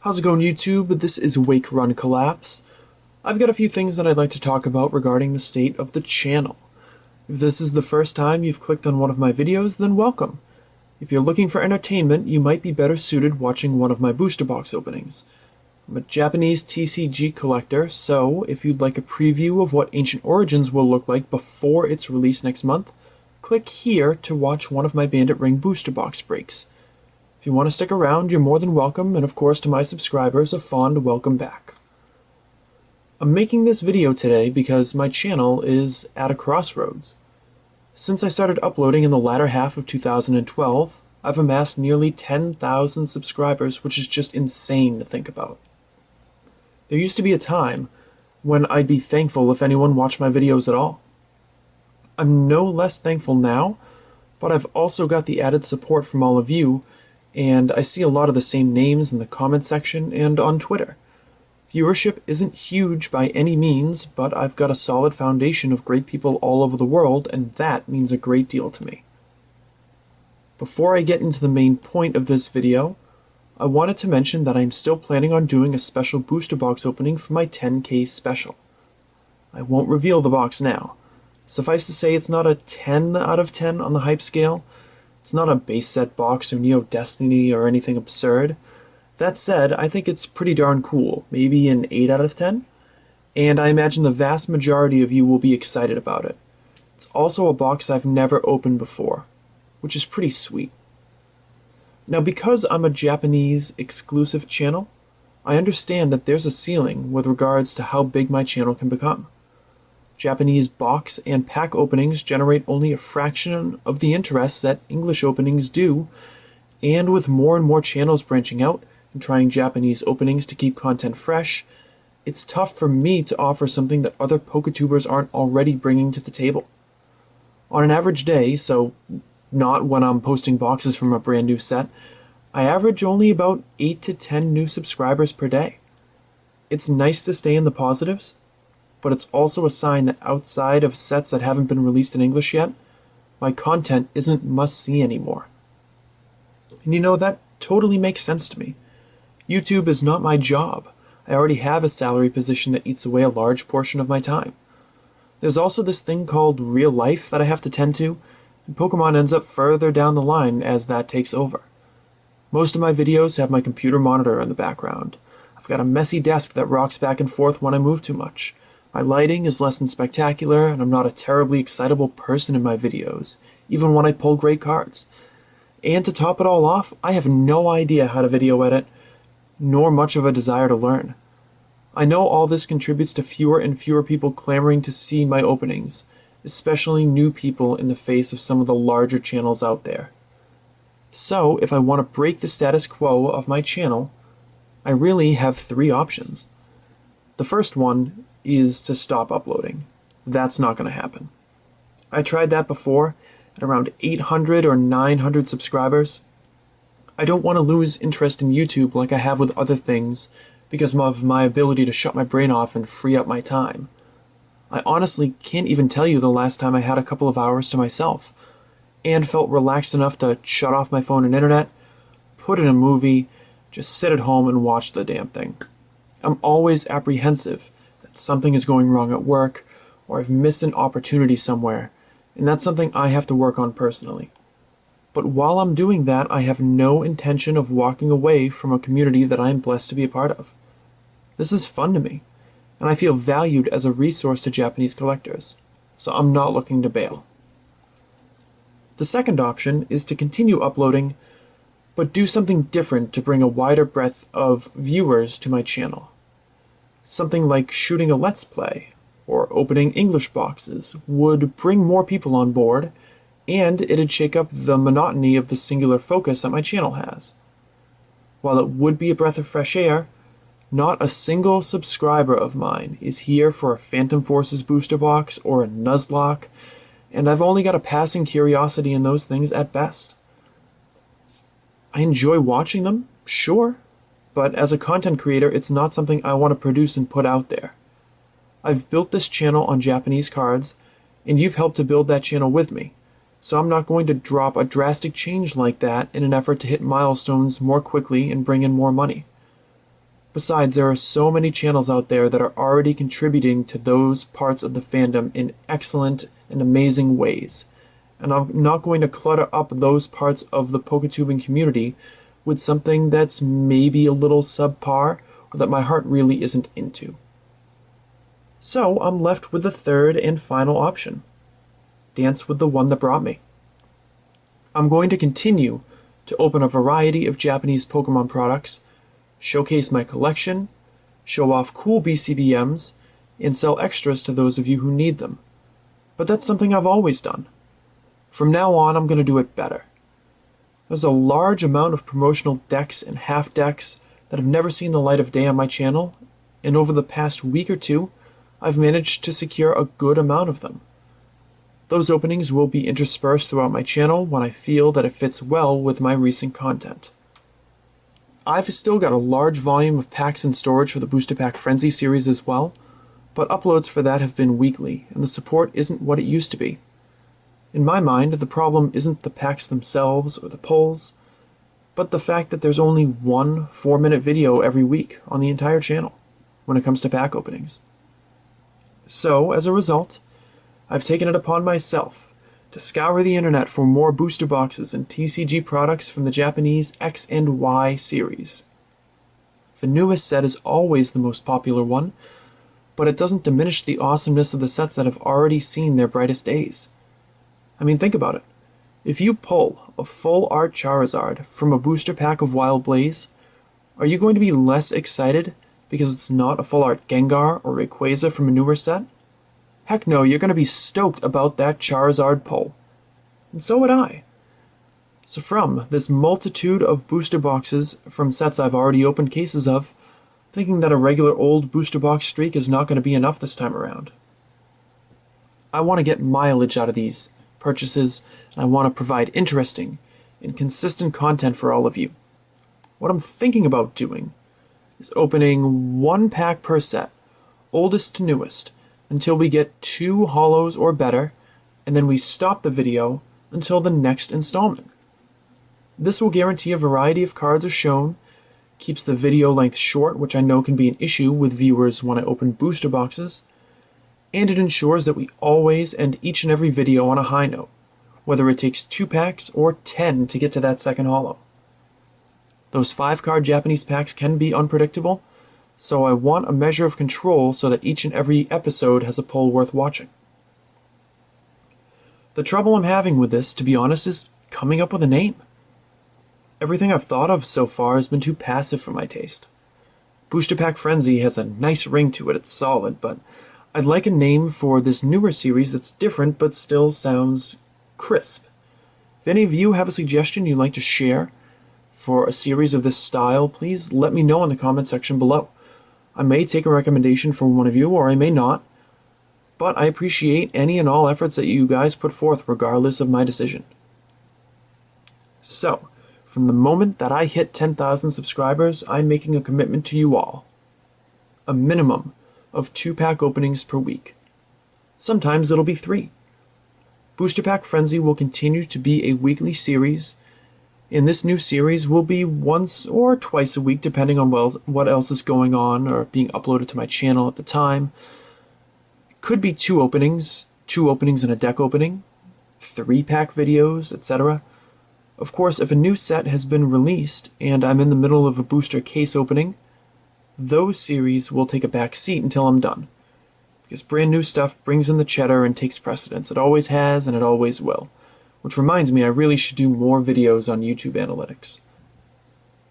How's it going, YouTube? This is Wake Run Collapse. I've got a few things that I'd like to talk about regarding the state of the channel. If this is the first time you've clicked on one of my videos, then welcome. If you're looking for entertainment, you might be better suited watching one of my booster box openings. I'm a Japanese TCG collector, so if you'd like a preview of what Ancient Origins will look like before its release next month, click here to watch one of my Bandit Ring booster box breaks. If you want to stick around, you're more than welcome, and of course to my subscribers, a fond welcome back. I'm making this video today because my channel is at a crossroads. Since I started uploading in the latter half of 2012, I've amassed nearly 10,000 subscribers, which is just insane to think about. There used to be a time when I'd be thankful if anyone watched my videos at all. I'm no less thankful now, but I've also got the added support from all of you, and I see a lot of the same names in the comment section and on Twitter. Viewership isn't huge by any means, but I've got a solid foundation of great people all over the world, and that means a great deal to me. Before I get into the main point of this video, I wanted to mention that I'm still planning on doing a special booster box opening for my 10K special. I won't reveal the box now. Suffice to say, it's not a 10 out of 10 on the hype scale. It's not a base set box or Neo Destiny or anything absurd. That said, I think it's pretty darn cool, maybe an 8 out of 10, and I imagine the vast majority of you will be excited about it. It's also a box I've never opened before, which is pretty sweet. Now, because I'm a Japanese exclusive channel, I understand that there's a ceiling with regards to how big my channel can become. Japanese box and pack openings generate only a fraction of the interest that English openings do, and with more and more channels branching out and trying Japanese openings to keep content fresh, it's tough for me to offer something that other PokeTubers aren't already bringing to the table. On an average day, so not when I'm posting boxes from a brand new set, I average only about 8 to 10 new subscribers per day. It's nice to stay in the positives, but it's also a sign that outside of sets that haven't been released in English yet, my content isn't must-see anymore. And you know, that totally makes sense to me. YouTube is not my job. I already have a salary position that eats away a large portion of my time. There's also this thing called real life that I have to tend to, and Pokemon ends up further down the line as that takes over. Most of my videos have my computer monitor in the background. I've got a messy desk that rocks back and forth when I move too much. My lighting is less than spectacular, and I'm not a terribly excitable person in my videos, even when I pull great cards. And to top it all off, I have no idea how to video edit, nor much of a desire to learn. I know all this contributes to fewer and fewer people clamoring to see my openings, especially new people in the face of some of the larger channels out there. So, if I want to break the status quo of my channel, I really have 3 options. The first one is to stop uploading. That's not going to happen. I tried that before at around 800 or 900 subscribers. I don't want to lose interest in YouTube like I have with other things because of my ability to shut my brain off and free up my time. I honestly can't even tell you the last time I had a couple of hours to myself and felt relaxed enough to shut off my phone and internet, put in a movie, just sit at home and watch the damn thing. I'm always apprehensive that something is going wrong at work or I've missed an opportunity somewhere, and that's something I have to work on personally. But while I'm doing that, I have no intention of walking away from a community that I'm blessed to be a part of. This is fun to me, and I feel valued as a resource to Japanese collectors, so I'm not looking to bail. The second option is to continue uploading, but do something different to bring a wider breadth of viewers to my channel. Something like shooting a Let's Play or opening English boxes would bring more people on board, and it'd shake up the monotony of the singular focus that my channel has. While it would be a breath of fresh air, not a single subscriber of mine is here for a Phantom Forces booster box or a Nuzlocke, and I've only got a passing curiosity in those things at best. I enjoy watching them, sure, but as a content creator, it's not something I want to produce and put out there. I've built this channel on Japanese cards, and you've helped to build that channel with me, so I'm not going to drop a drastic change like that in an effort to hit milestones more quickly and bring in more money. Besides, there are so many channels out there that are already contributing to those parts of the fandom in excellent and amazing ways, and I'm not going to clutter up those parts of the PokeTubing community with something that's maybe a little subpar or that my heart really isn't into. So I'm left with the third and final option: dance with the one that brought me. I'm going to continue to open a variety of Japanese Pokemon products, showcase my collection, show off cool BCBMs, and sell extras to those of you who need them. But that's something I've always done. From now on, I'm going to do it better. There's a large amount of promotional decks and half decks that have never seen the light of day on my channel, and over the past week or two, I've managed to secure a good amount of them. Those openings will be interspersed throughout my channel when I feel that it fits well with my recent content. I've still got a large volume of packs in storage for the Booster Pack Frenzy series as well, but uploads for that have been weekly, and the support isn't what it used to be. In my mind, the problem isn't the packs themselves or the pulls, but the fact that there's only one 4-minute video every week on the entire channel when it comes to pack openings. So, as a result, I've taken it upon myself to scour the internet for more booster boxes and TCG products from the Japanese X and Y series. The newest set is always the most popular one, but it doesn't diminish the awesomeness of the sets that have already seen their brightest days. I mean, think about it. If you pull a full art Charizard from a booster pack of Wild Blaze, are you going to be less excited because it's not a full art Gengar or Rayquaza from a newer set? Heck no, you're going to be stoked about that Charizard pull. And so would I. So from this multitude of booster boxes from sets I've already opened cases of, thinking that a regular old booster box streak is not going to be enough this time around. I want to get mileage out of these purchases, and I want to provide interesting and consistent content for all of you. What I'm thinking about doing is opening one pack per set, oldest to newest, until we get 2 holos or better, and then we stop the video until the next installment. This will guarantee a variety of cards are shown, keeps the video length short, which I know can be an issue with viewers when I open booster boxes, and it ensures that we always end each and every video on a high note, whether it takes 2 packs or 10 to get to that second holo. Those 5-card Japanese packs can be unpredictable, so I want a measure of control so that each and every episode has a pull worth watching. The trouble I'm having with this, to be honest, is coming up with a name. Everything I've thought of so far has been too passive for my taste. Booster Pack Frenzy has a nice ring to it, it's solid, but I'd like a name for this newer series that's different but still sounds crisp. If any of you have a suggestion you'd like to share for a series of this style, please let me know in the comment section below. I may take a recommendation from one of you, or I may not, but I appreciate any and all efforts that you guys put forth regardless of my decision. So, from the moment that I hit 10,000 subscribers, I'm making a commitment to you all. A minimum of 2-pack openings per week. Sometimes it'll be 3. Booster Pack Frenzy will continue to be a weekly series, and this new series will be once or twice a week depending on what else is going on or being uploaded to my channel at the time. It could be 2 openings and a deck opening, 3-pack videos, etc. Of course, if a new set has been released and I'm in the middle of a booster case opening, those series will take a back seat until I'm done, because brand new stuff brings in the cheddar and takes precedence. It always has and it always will. Which reminds me, I really should do more videos on YouTube analytics.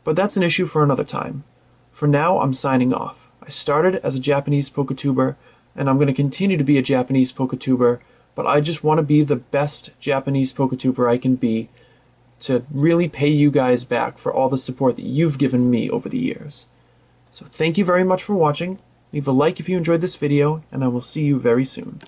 But that's an issue for another time. For now, I'm signing off. I started as a Japanese PokeTuber, and I'm going to continue to be a Japanese PokeTuber, but I just want to be the best Japanese PokeTuber I can be to really pay you guys back for all the support that you've given me over the years. So thank you very much for watching. Leave a like if you enjoyed this video, and I will see you very soon.